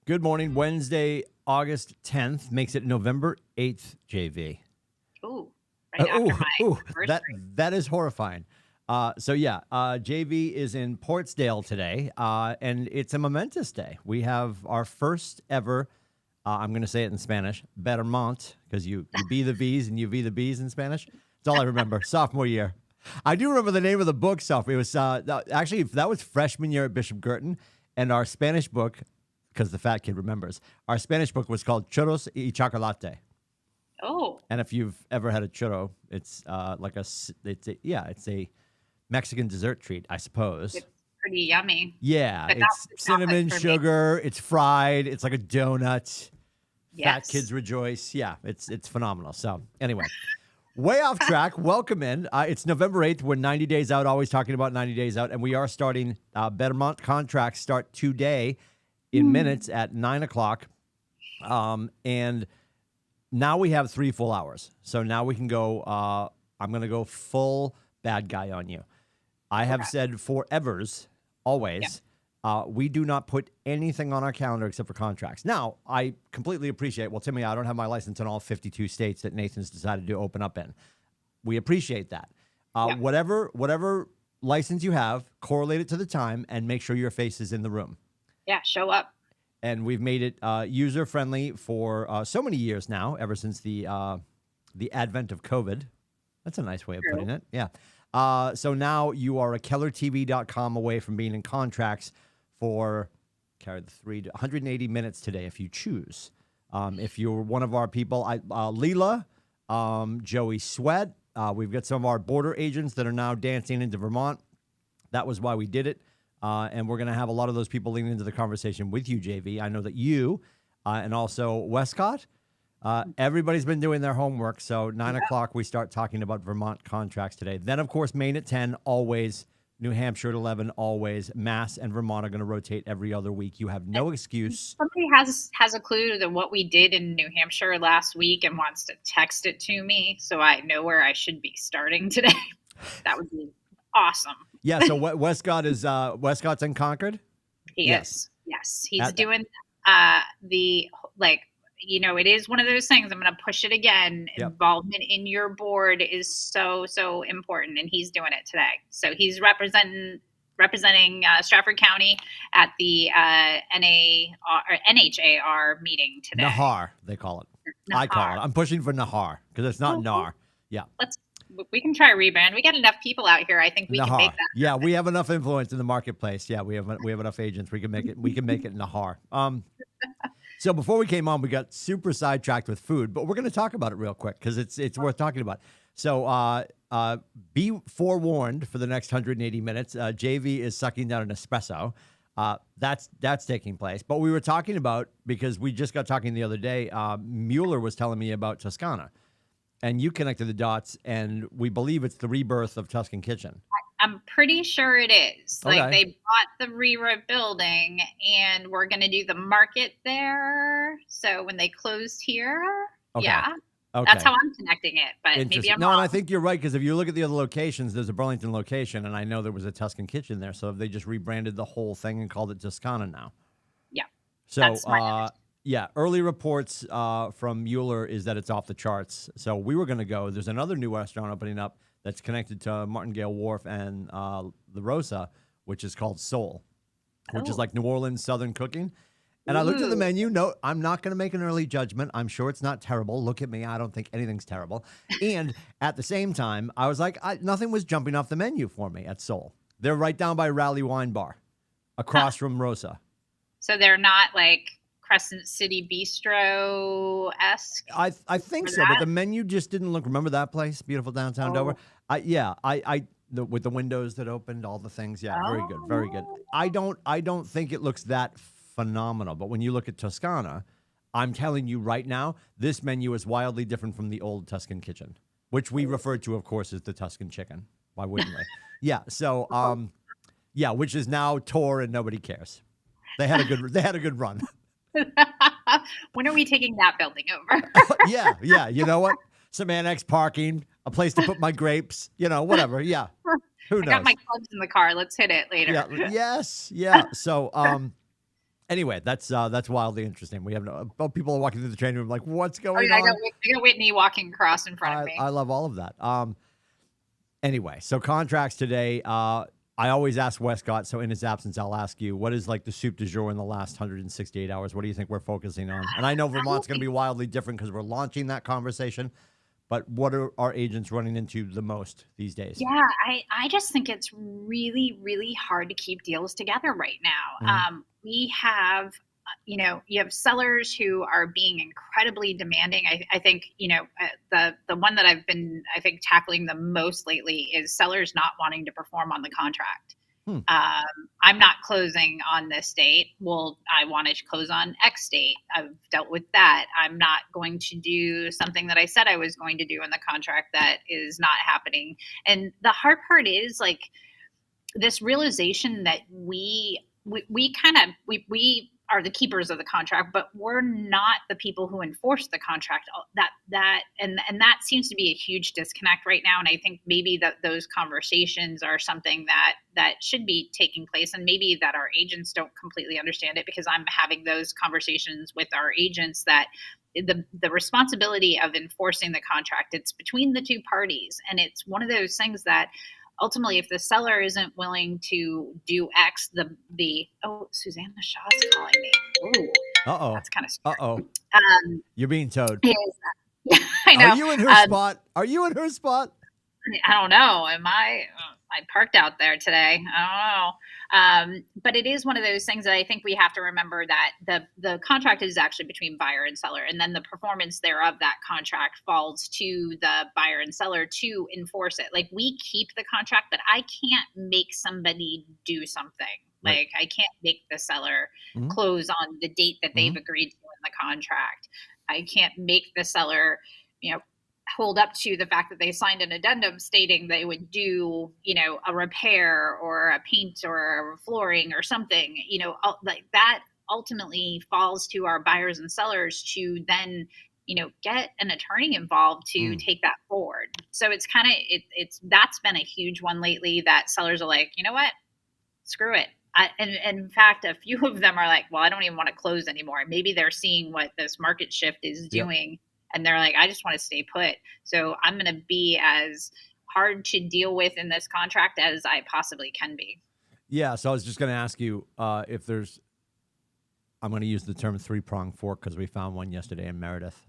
Good morning. Wednesday, August 10th makes it November 8th, JV. Ooh, right after my anniversary. That is horrifying. JV is in Portsdale today, and it's a momentous day. We have our first ever, I'm going to say it in Spanish, Vermont, because you be the V's and you be the B's in Spanish. That's all I remember, sophomore year. I do remember the name of the book, sophomore. It was actually, that was freshman year at Bishop Girton, and our Spanish book, because the fat kid remembers, our Spanish book was called Churros y Chocolate. Oh. And if you've ever had a churro, it's it's a Mexican dessert treat, I suppose. It's pretty yummy. Yeah, it's cinnamon sugar. It's fried. It's like a donut. Yes. Fat kids rejoice. Yeah, it's phenomenal. So anyway, way off track. Welcome in. It's November 8th. We're 90 days out, always talking about 90 days out. And we are starting Vermont contracts start today in minutes at 9 o'clock. And now we have 3 full hours. So now we can go, I'm going to go full bad guy on you. I have said forevers, always, we do not put anything on our calendar except for contracts. Now, I completely appreciate, well, Timmy, I don't have my license in all 52 states that Nathan's decided to open up in. We appreciate that. Whatever license you have, correlate it to the time and make sure your face is in the room. Yeah, show up. And we've made it user-friendly for so many years now, ever since the advent of COVID. That's a nice way of putting it. Yeah. So now you are a KellerTV.com away from being in contracts for 180 minutes today if you choose. If you're one of our people, Leela, Joey Sweat, we've got some of our border agents that are now dancing into Vermont. That was why we did it. And we're going to have a lot of those people leaning into the conversation with you, JV. I know that you and also Westcott, everybody's been doing their homework. So 9 o'clock, we start talking about Vermont contracts today. Then, of course, Maine at 10, always. New Hampshire at 11, always. Mass and Vermont are going to rotate every other week. You have no excuse. Somebody has a clue to what we did in New Hampshire last week and wants to text it to me so I know where I should be starting today. That would be awesome. Yeah, so Westcott's in Concord? He is. Yes. He's doing it is one of those things. I'm going to push it again. Yep. Involvement in your board is so important, and he's doing it today. So he's representing Stratford County at the NHAR meeting today. Nahar, they call it. Nahar. I call it. I'm pushing for Nahar because it's not NAR. Yeah. We can try a rebrand. We got enough people out here. I think we can make that happen. Yeah, we have enough influence in the marketplace. Yeah, we have enough agents. We can make it Nahar. So before we came on, we got super sidetracked with food, but we're going to talk about it real quick because it's worth talking about. So be forewarned for the next 180 minutes. JV is sucking down an espresso. That's taking place. But we were talking about, because we just got talking the other day, Mueller was telling me about Toscana. And you connected the dots, and we believe it's the rebirth of Tuscan Kitchen. I'm pretty sure it is. Okay. Like, they bought the Rira building, and we're going to do the market there. So when they closed here, that's how I'm connecting it. But maybe I'm wrong. And I think you're right, because if you look at the other locations, there's a Burlington location, and I know there was a Tuscan Kitchen there. So they just rebranded the whole thing and called it Toscana now. Yeah. So, early reports from Mueller is that it's off the charts. So we were going to go. There's another new restaurant opening up that's connected to Martingale Wharf and La Rosa, which is called Soul, which is like New Orleans Southern cooking. And I looked at the menu. No, I'm not going to make an early judgment. I'm sure it's not terrible. Look at me. I don't think anything's terrible. And at the same time, I was like, nothing was jumping off the menu for me at Soul. They're right down by Raleigh Wine Bar, across from Rosa. So they're not like Crescent City Bistro-esque? I think so, but the menu just didn't look. Remember that place, beautiful downtown Dover? With the windows that opened, all the things. Yeah, very good. I don't think it looks that phenomenal, but when you look at Toscana, I'm telling you right now, this menu is wildly different from the old Tuscan Kitchen, which we refer to, of course, as the Tuscan Chicken. Why wouldn't we? Yeah. So, which is now tore and nobody cares. They had a good run. When are we taking that building over? Yeah. You know what? Some annex parking, a place to put my grapes, whatever. Yeah. Who knows? I got my clubs in the car. Let's hit it later. Yeah. Yes. Yeah. So, Anyway, that's wildly interesting. We have people are walking through the training room like, what's going I on? got Whitney walking across in front of me. I love all of that. Anyway, so contracts today. I always ask Westcott, so in his absence, I'll ask you, what is like the soup du jour in the last 168 hours? What do you think we're focusing on? And I know Vermont's going to be wildly different because we're launching that conversation, but what are our agents running into the most these days? Yeah, I just think it's really, really hard to keep deals together right now. We have, you have sellers who are being incredibly demanding. I think, the one that I've been, I think, tackling the most lately is sellers not wanting to perform on the contract. I'm not closing on this date. Well, I wanted to close on X date. I've dealt with that. I'm not going to do something that I said I was going to do in the contract that is not happening. And the hard part is like this realization that we are the keepers of the contract, but we're not the people who enforce the contract. And that seems to be a huge disconnect right now. And I think maybe that those conversations are something that should be taking place, and maybe that our agents don't completely understand it, because I'm having those conversations with our agents that the responsibility of enforcing the contract, it's between the two parties. And it's one of those things that ultimately, if the seller isn't willing to do X, Susanna Shaw's calling me. Ooh, that's kind of scary. You're being towed. I know. Are you in her spot? Are you in her spot? I don't know. Am I? I parked out there today. I don't know. But it is one of those things that I think we have to remember, that the contract is actually between buyer and seller, and then the performance thereof that contract falls to the buyer and seller to enforce it. Like, we keep the contract, but I can't make somebody do something. Like, I can't make the seller close on the date that they've agreed to in the contract. I can't make the seller, hold up to the fact that they signed an addendum stating they would do, a repair or a paint or a flooring or something, like that ultimately falls to our buyers and sellers to then, get an attorney involved to take that forward. So it's kind of, that's been a huge one lately, that sellers are like, you know what, screw it. And in fact, a few of them are like, well, I don't even want to close anymore. Maybe they're seeing what this market shift is doing. Yep. And they're like, I just want to stay put. So I'm going to be as hard to deal with in this contract as I possibly can be. Yeah. So I was just going to ask you if there's, I'm going to use the term three-pronged fork because we found one yesterday in Meredith.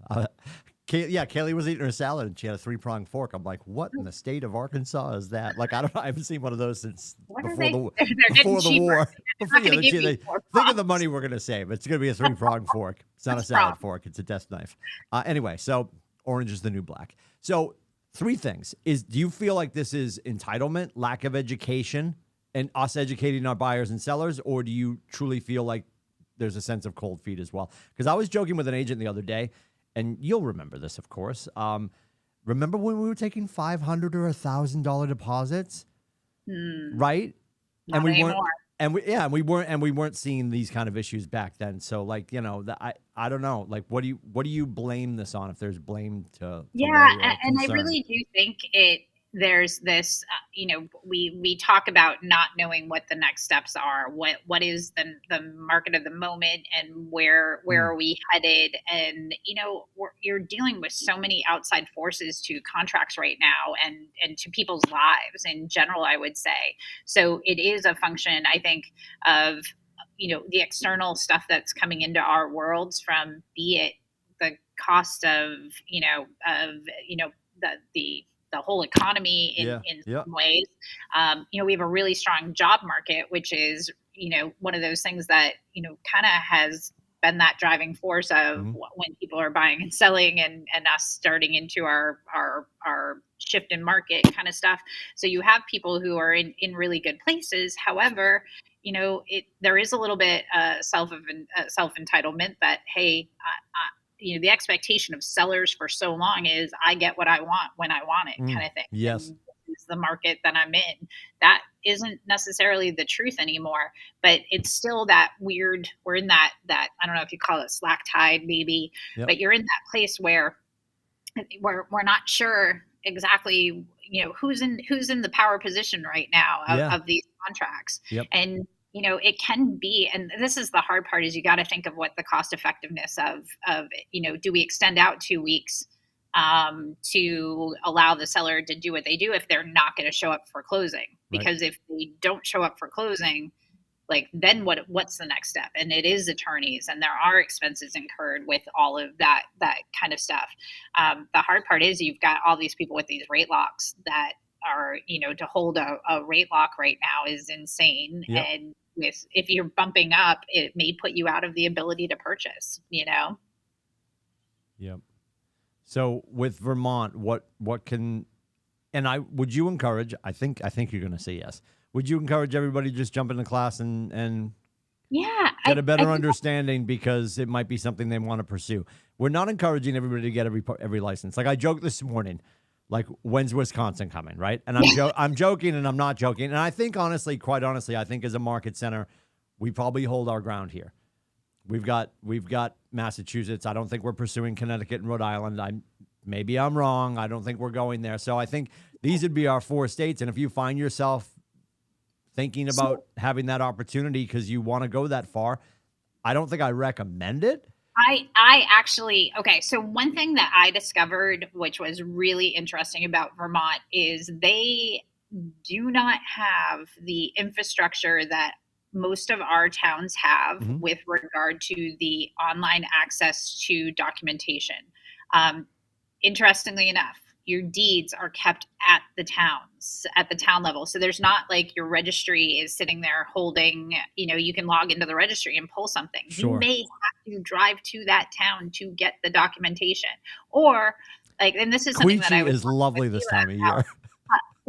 Kaylee was eating her salad and she had a three-pronged fork. I'm like, what in the state of Arkansas is that? Like, I haven't seen one of those since before the war. Think of the money we're going to save. It's going to be a three-pronged fork. It's not a salad fork. It's a desk knife. Anyway, so orange is the new black. So three things. Do you feel like this is entitlement, lack of education, and us educating our buyers and sellers, or do you truly feel like there's a sense of cold feet as well? Because I was joking with an agent the other day, and you'll remember this, of course. Remember when we were taking $500 or $1,000 deposits, right? Not anymore. We weren't seeing these kind of issues back then. So, like, I don't know. Like, what do you blame this on? If there's blame to and I really do think there's this, we talk about not knowing what the next steps are, what is the market of the moment, and where are we headed? And, you're dealing with so many outside forces to contracts right now, and to people's lives in general, I would say. So it is a function, I think, of, the external stuff that's coming into our worlds, from be it the cost of, the whole economy in some ways. We have a really strong job market, which is, one of those things that, kind of has been that driving force of when people are buying and selling, and us starting into our shift in market kind of stuff. So you have people who are in really good places. However, there is a little bit self entitlement that, hey, the expectation of sellers for so long is I get what I want when I want it, kind of thing. Yes. And this is the market that I'm in. That isn't necessarily the truth anymore, but it's still that weird, we're in that, I don't know if you call it slack tide maybe, but you're in that place where we're not sure exactly, who's in the power position right now of these contracts. Yep. And it can be, and this is the hard part, is you got to think of what the cost effectiveness of, do we extend out 2 weeks to allow the seller to do what they do if they're not going to show up for closing? Right. Because if they don't show up for closing, like, then what's the next step? And it is attorneys, and there are expenses incurred with all of that kind of stuff. The hard part is you've got all these people with these rate locks that are, to hold a rate lock right now is insane. Yep. And if you're bumping up, it may put you out of the ability to purchase, Yep. So with Vermont, what can, and would you encourage, I think you're going to say yes. Would you encourage everybody to just jump into class and get a better understanding, because it might be something they want to pursue? We're not encouraging everybody to get every license. Like I joked this morning, like, when's Wisconsin coming, right? And I'm joking and I'm not joking. And I think quite honestly, I think as a market center, we probably hold our ground here. We've got Massachusetts. I don't think we're pursuing Connecticut and Rhode Island. Maybe I'm wrong. I don't think we're going there. So I think these would be our 4 states. And if you find yourself thinking about having that opportunity because you want to go that far, I don't think I recommend it. I actually, okay, so one thing that I discovered, which was really interesting about Vermont, is they do not have the infrastructure that most of our towns have with regard to the online access to documentation. Interestingly enough, your deeds are kept at the town level. So there's not like your registry is sitting there holding, you can log into the registry and pull something. Sure. You may have to drive to that town to get the documentation. Or and this is something that is lovely this time of year.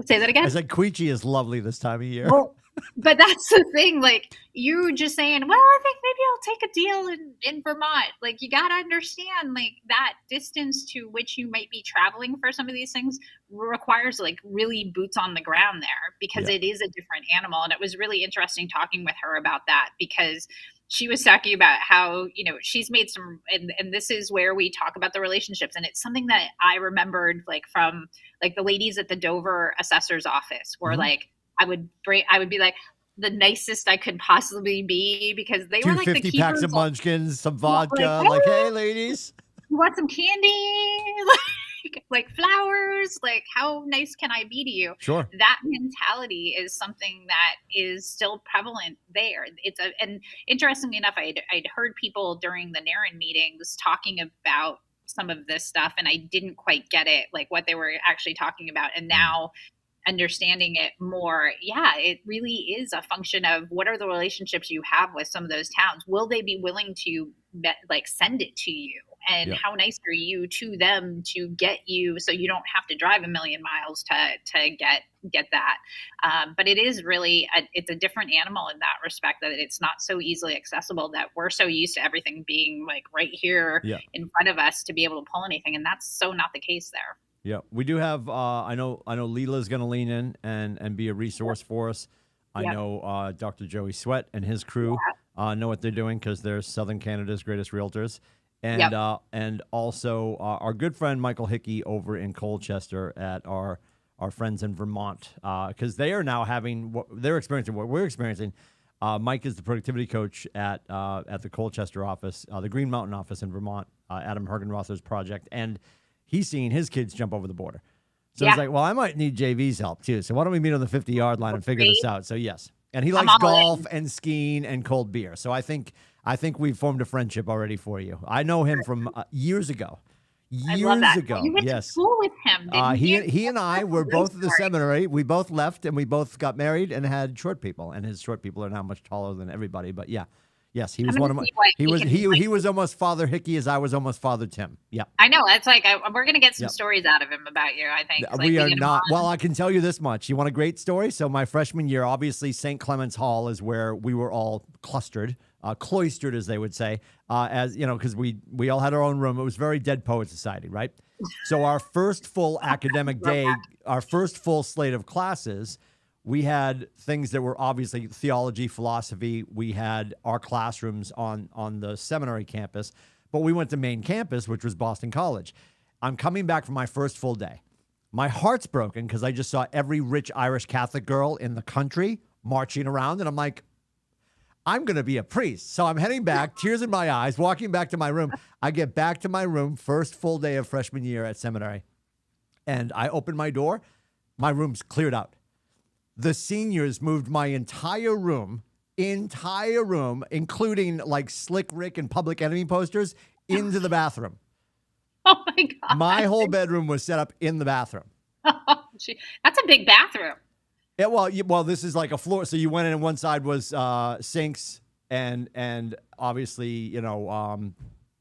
Say that again? I said Queechee is lovely this time of year. Well, but that's the thing, like, you just saying, well, I think maybe I'll take a deal in Vermont. Like, you got to understand, like, that distance to which you might be traveling for some of these things requires, like, really boots on the ground there, because it is a different animal. And it was really interesting talking with her about that, because she was talking about how, she's made some, and this is where we talk about the relationships. And it's something that I remembered, like, from, like, the ladies at the Dover assessor's office were like, I would be like the nicest I could possibly be, because they were like the 50 packs of munchkins, some vodka, like, hey ladies, you want some candy? like flowers? Like, how nice can I be to you? Sure. That mentality is something that is still prevalent there. And interestingly enough, I'd heard people during the NARIN meetings talking about some of this stuff, and I didn't quite get it, like what they were actually talking about. And now understanding it more, it really is a function of what are the relationships you have with some of those towns. Will they be willing to send it to you? And how nice are you to them to get you, so you don't have to drive a million miles to get that. But it is really it's a different animal in that respect, that it's not so easily accessible, that we're so used to everything being like right here in front of us to be able to pull anything. And that's so not the case there. Yeah, we do have. I know Leela's going to lean in and be a resource for us. I know Dr. Joey Sweat and his crew know what they're doing, because they're Southern Canada's greatest realtors, and also our good friend Michael Hickey over in Colchester at our friends in Vermont, because they are now having what they're experiencing, what we're experiencing. Mike is the productivity coach at the Colchester office, the Green Mountain office in Vermont, Adam Hergenrother's project, and he's seeing his kids jump over the border. So he's like, well, I might need JV's help too. So why don't we meet on the 50-yard line and figure this out? So yes. And he likes golf and skiing and cold beer. So I think we've formed a friendship already for you. I know him from years ago. Years ago. You went to school with him, didn't you? He and I were both at the seminary. We both left, and we both got married and had short people. And his short people are now much taller than everybody. But yes, he was one of my. He was almost Father Hickey as I was almost Father Tim. Yeah, I know. It's like we're gonna get some stories out of him about you. I think we are not. Well, I can tell you this much. You want a great story? So my freshman year, obviously St. Clement's Hall is where we were all clustered, cloistered, as they would say, as you know, because we all had our own room. It was very Dead Poet Society, right? So our first full academic day, our first full slate of classes, we had things that were obviously theology, philosophy. We had our classrooms on the seminary campus, but we went to main campus, which was Boston College. I'm coming back from my first full day. My heart's broken because I just saw every rich Irish Catholic girl in the country marching around, and I'm like, I'm going to be a priest. So I'm heading back, tears in my eyes, walking back to my room. I get back to my room, first full day of freshman year at seminary. And I open my door. My room's cleared out. The seniors moved my entire room, including like Slick Rick and Public Enemy posters, into the bathroom. Oh my God. My whole bedroom was set up in the bathroom. Oh, that's a big bathroom. Yeah, well, this is like a floor. So you went in and one side was sinks and obviously,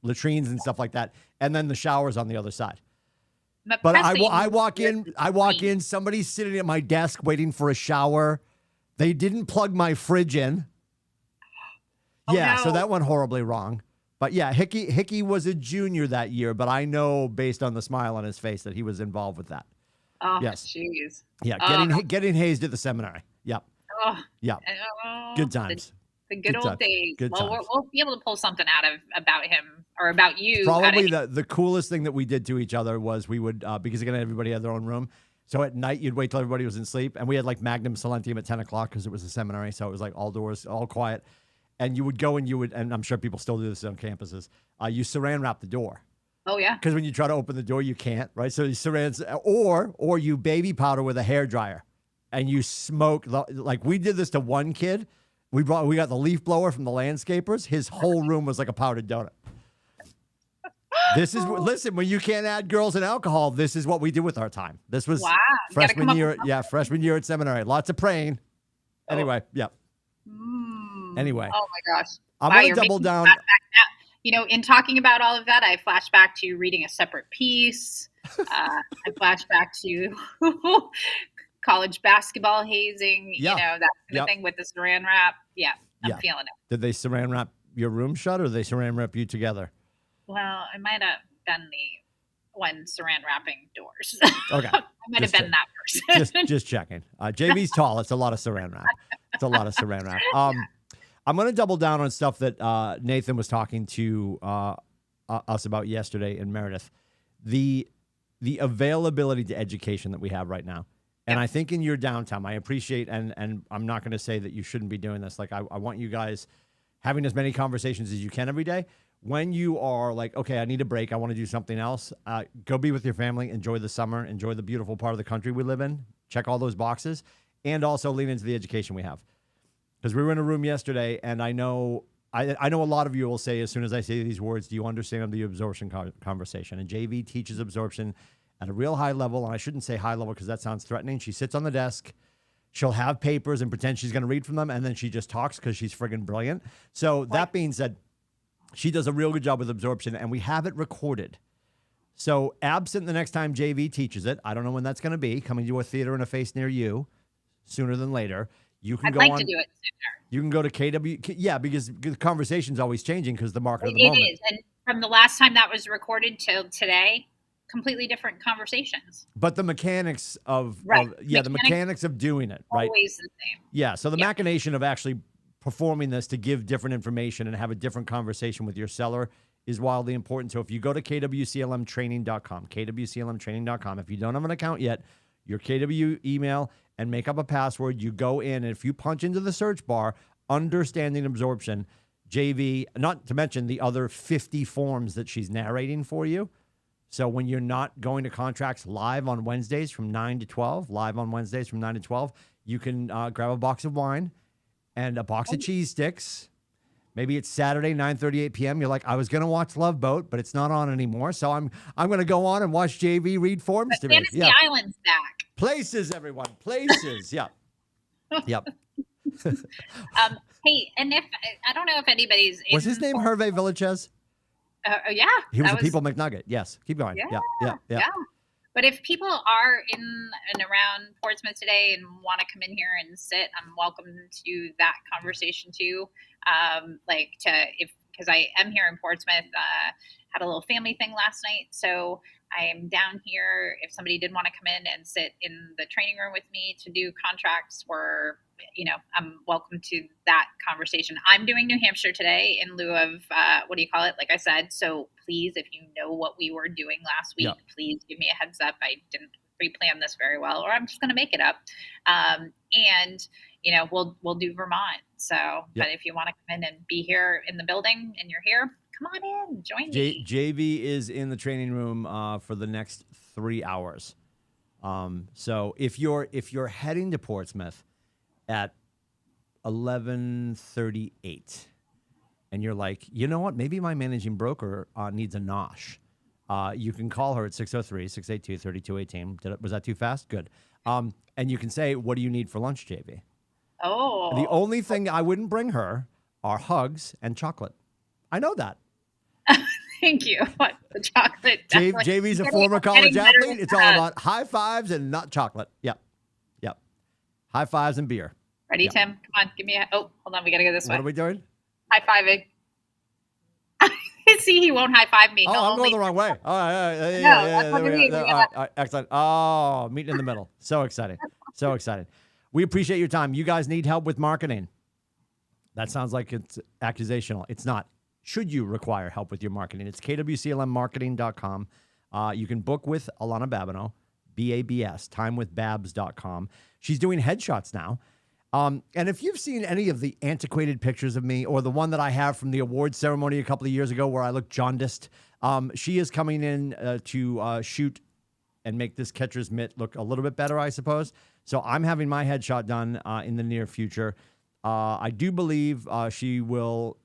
latrines and stuff like that. And then the showers on the other side. But I walk in, somebody's sitting at my desk waiting for a shower. They didn't plug my fridge in. Oh, yeah, no. So that went horribly wrong. But yeah, Hickey was a junior that year, but I know based on the smile on his face that he was involved with that. Oh, yes. Jeez. Yeah, getting hazed at the seminary. Yep. Oh, yeah. Good times. The good old days. We'll be able to pull something about him or about you. Probably the coolest thing that we did to each other was we would, because again, everybody had their own room. So at night, you'd wait till everybody was in sleep. And we had like Magnum Silentium at 10 o'clock because it was a seminary. So it was like all doors, all quiet. And you would go and I'm sure people still do this on campuses. You saran wrap the door. Oh, yeah. Because when you try to open the door, you can't, right? So you saran, or you baby powder with a hairdryer and you smoke. Like we did this to one kid. We got the leaf blower from the landscapers. His whole room was like a powdered donut. Listen, when you can't add girls and alcohol, this is what we do with our time. This was freshman year. Yeah, freshman year at seminary. Lots of praying. Anyway, yeah. Anyway. Oh my gosh. I'm going to double down. In talking about all of that, I flashed back to reading a separate piece. I flashed back to college basketball hazing, that kind of thing with the saran wrap. Yeah, I'm feeling it. Did they saran wrap your room shut or did they saran wrap you together? Well, I might have been the one saran wrapping doors. Okay. I might have been that person. just checking. JV's tall. It's a lot of saran wrap. I'm going to double down on stuff that Nathan was talking to us about yesterday in Meredith. The availability to education that we have right now. And I think in your downtime, I appreciate, and I'm not going to say that you shouldn't be doing this. Like, I want you guys having as many conversations as you can every day. When you are like, okay, I need a break, I want to do something else, go be with your family, enjoy the summer, enjoy the beautiful part of the country we live in, check all those boxes, and also lean into the education we have. Because we were in a room yesterday, and I know a lot of you will say, as soon as I say these words, do you understand the absorption conversation? And JV teaches absorption at a real high level, and I shouldn't say high level because that sounds threatening. She sits on the desk. She'll have papers and pretend she's going to read from them, and then she just talks because she's friggin' brilliant. So that being said, she does a real good job with absorption, and we have it recorded. So absent the next time JV teaches it, I don't know when that's going to be, coming to a theater in a face near you sooner than later. You can I'd like to do it sooner. You can go to KW, because the conversation's always changing because the market of the moment. It is, and from the last time that was recorded till today, completely different conversations. But the mechanics of the mechanics of doing it, right? Always the same. Yeah, so the machination of actually performing this to give different information and have a different conversation with your seller is wildly important. So if you go to KWCLMtraining.com, KWCLMtraining.com, if you don't have an account yet, your KW email and make up a password, you go in, and if you punch into the search bar, understanding absorption, JV, not to mention the other 50 forms that she's narrating for you. So when you're not going to contracts live on Wednesdays from 9 to 12, you can grab a box of wine and a box of cheese sticks. Maybe it's Saturday, 9:38 p.m. You're like, I was going to watch Love Boat, but it's not on anymore. So I'm going to go on and watch JV read forms to me. Fantasy Island's back. Places, everyone. Places. Yep. Yep. Hey, and I don't know if anybody's... Was his name Hervé Villachez? Yeah. He was a People McNugget. Yes. Keep going. Yeah. But if people are in and around Portsmouth today and want to come in here and sit, I'm welcome to that conversation too. Because I am here in Portsmouth, had a little family thing last night. So I am down here. If somebody did want to come in and sit in the training room with me to do contracts, I'm welcome to that conversation. I'm doing New Hampshire today in lieu of, like I said. So please, if you know what we were doing last week, please give me a heads up. I didn't pre-plan this very well, or I'm just going to make it up. We'll do Vermont. So, but if you want to come in and be here in the building and you're here, come on in, join me. JV is in the training room for the next 3 hours. So if you're heading to Portsmouth at 11:38 and you're like, you know what, maybe my managing broker needs a nosh, you can call her at 603-682-3218. Was that too fast? Good. And you can say, what do you need for lunch, JV? Oh. The only thing I wouldn't bring her are hugs and chocolate. I know that. Thank you. What, the chocolate? JV's a former college athlete. It's all about high fives and not chocolate. Yep. High fives and beer. Ready, Tim? Come on, give me a. Oh, hold on. We got to go this way. What are we doing? High fiving. See, he won't high five me. Oh, I'm going the wrong way. All right. Excellent. Oh, meeting in the middle. So exciting. So excited. We appreciate your time. You guys need help with marketing. That sounds like it's accusational. It's not. Should you require help with your marketing? It's KWCLMmarketing.com. You can book with Alana Babineau, BABS, timewithbabs.com. She's doing headshots now. And if you've seen any of the antiquated pictures of me or the one that I have from the award ceremony a couple of years ago where I look jaundiced, she is coming in to shoot and make this catcher's mitt look a little bit better, I suppose. So I'm having my headshot done in the near future. I do believe she'll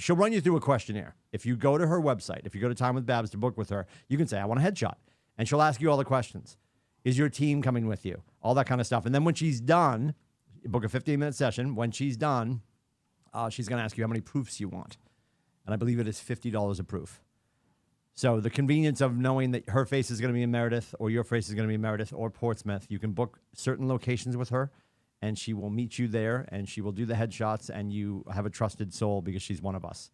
run you through a questionnaire. If you go to her website, if you go to Time with Babs to book with her, you can say, I want a headshot. And she'll ask you all the questions. Is your team coming with you? All that kind of stuff. And then when she's done, book a 15-minute session. When she's done, she's going to ask you how many proofs you want. And I believe it is $50 a proof. So the convenience of knowing that her face is going to be in Meredith or your face is going to be in Meredith or Portsmouth, you can book certain locations with her and she will meet you there and she will do the headshots and you have a trusted soul because she's one of us.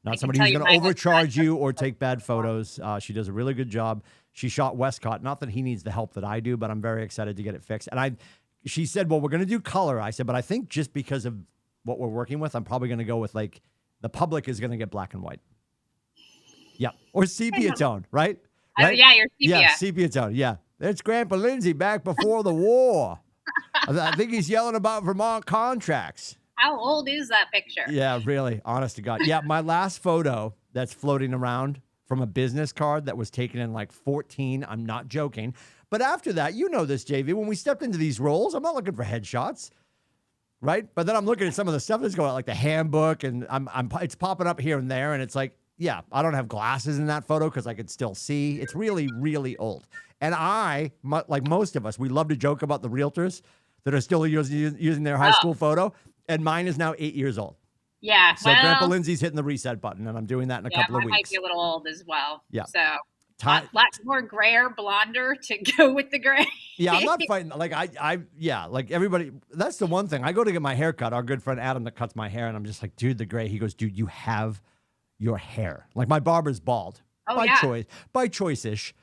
Not somebody who's going to overcharge you or take bad photos. She does a really good job. She shot Westcott. Not that he needs the help that I do, but I'm very excited to get it fixed. And she said, well, we're going to do color. I said, but I think just because of what we're working with, I'm probably going to go with like the public is going to get black and white. Yeah. Or sepia tone, right? Oh, yeah, you're sepia. Yeah, sepia tone. Yeah. That's Grandpa Lindsay back before the war. I think he's yelling about Vermont contracts. How old is that picture? Yeah, really. Honest to God. Yeah, my last photo that's floating around from a business card that was taken in like 14. I'm not joking. But after that, you know this, JV, when we stepped into these roles, I'm not looking for headshots, right? But then I'm looking at some of the stuff that's going on, like the handbook, and it's popping up here and there, and it's like, yeah, I don't have glasses in that photo because I could still see. It's really, really old. And like most of us, we love to joke about the realtors that are still using their high school photo, and mine is now 8 years old. Yeah. So Grandpa Lindsay's hitting the reset button, and I'm doing that in a couple of weeks. Mine might be a little old as well. Yeah. So a lot more grayer, blonder to go with the gray. Yeah, I'm not fighting. Like like everybody. That's the one thing. I go to get my hair cut. Our good friend Adam that cuts my hair, and I'm just like, dude, the gray. He goes, dude, you have your hair. Like my barber's bald by choice-ish.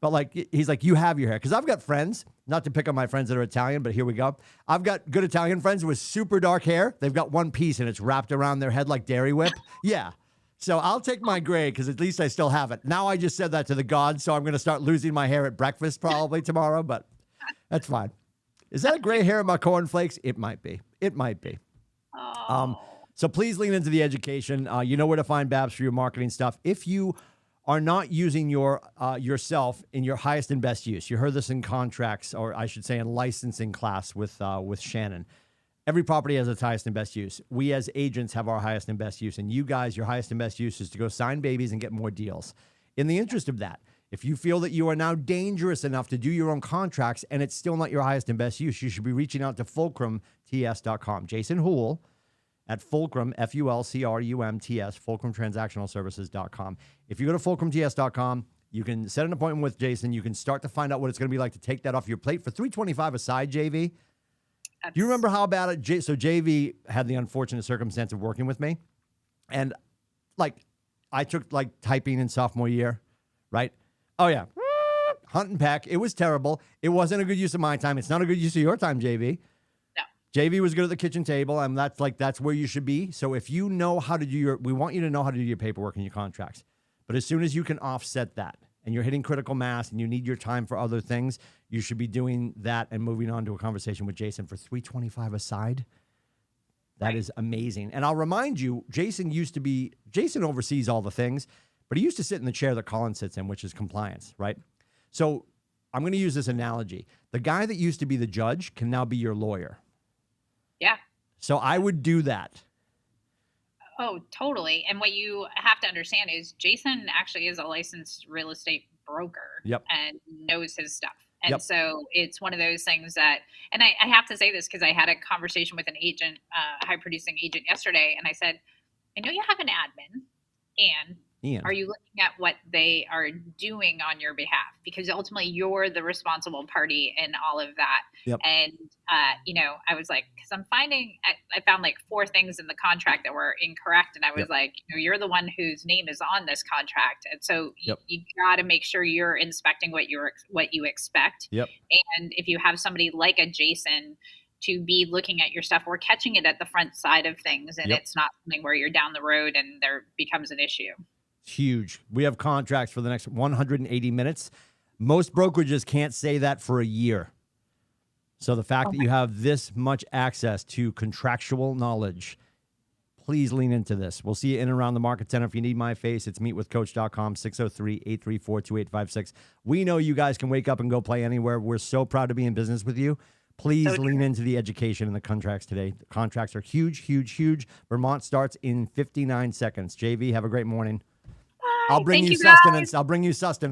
But like, he's like, you have your hair. Because I've got friends, not to pick on my friends that are Italian, but here we go. I've got good Italian friends with super dark hair. They've got one piece and it's wrapped around their head like Dairy Whip. Yeah. So I'll take my gray because at least I still have it. Now I just said that to the gods, so I'm going to start losing my hair at breakfast probably tomorrow, but that's fine. Is that a gray hair in my cornflakes? It might be. It might be. Oh. So please lean into the education. You know where to find Babs for your marketing stuff. If you are not using yourself in your highest and best use, you heard this in contracts, or I should say in licensing class with Shannon. Every property has its highest and best use. We as agents have our highest and best use, and you guys, your highest and best use is to go sign babies and get more deals. In the interest of that, if you feel that you are now dangerous enough to do your own contracts and it's still not your highest and best use, you should be reaching out to FulcrumTS.com. Jason Houle at Fulcrum, FULCRUMTS, FulcrumTransactionalServices.com. If you go to FulcrumTS.com, you can set an appointment with Jason. You can start to find out what it's going to be like to take that off your plate for $325 a side, JV. Do you remember how bad it? So JV had the unfortunate circumstance of working with me, and like I took like typing in sophomore year, right? Oh yeah, hunt and peck. It was terrible. It wasn't a good use of my time. It's not a good use of your time, JV. No. JV was good at the kitchen table, and that's where you should be. So if you know how to do we want you to know how to do your paperwork and your contracts. But as soon as you can offset that, and you're hitting critical mass, and you need your time for other things, you should be doing that and moving on to a conversation with Jason for $325 a side. That is amazing. And I'll remind you, Jason oversees all the things, but he used to sit in the chair that Colin sits in, which is compliance, right? So I'm going to use this analogy. The guy that used to be the judge can now be your lawyer. Yeah. So I would do that. Oh, totally. And what you have to understand is Jason actually is a licensed real estate broker and knows his stuff. And so it's one of those things that, and I have to say this because I had a conversation with an agent, a high producing agent yesterday. And I said, I know you have an admin, and are you looking at what they are doing on your behalf? Because ultimately you're the responsible party in all of that. And, I was like, because I'm finding, I found like 4 things in the contract that were incorrect. And I was like, you're the one whose name is on this contract. And so you got to make sure you're inspecting what you expect. And if you have somebody like a Jason to be looking at your stuff, we're catching it at the front side of things. And it's not something where you're down the road and there becomes an issue. Huge. We have contracts for the next 180 minutes. Most brokerages can't say that for a year. So the fact that you have this much access to contractual knowledge, please lean into this. We'll see you in and around the Market Center. If you need my face, it's meetwithcoach.com, 603-834-2856. We know you guys can wake up and go play anywhere. We're so proud to be in business with you. Please lean into the education and the contracts today. The contracts are huge, huge, huge. Vermont starts in 59 seconds. JV, have a great morning. Bye. I'll bring you sustenance. I'll bring you sustenance.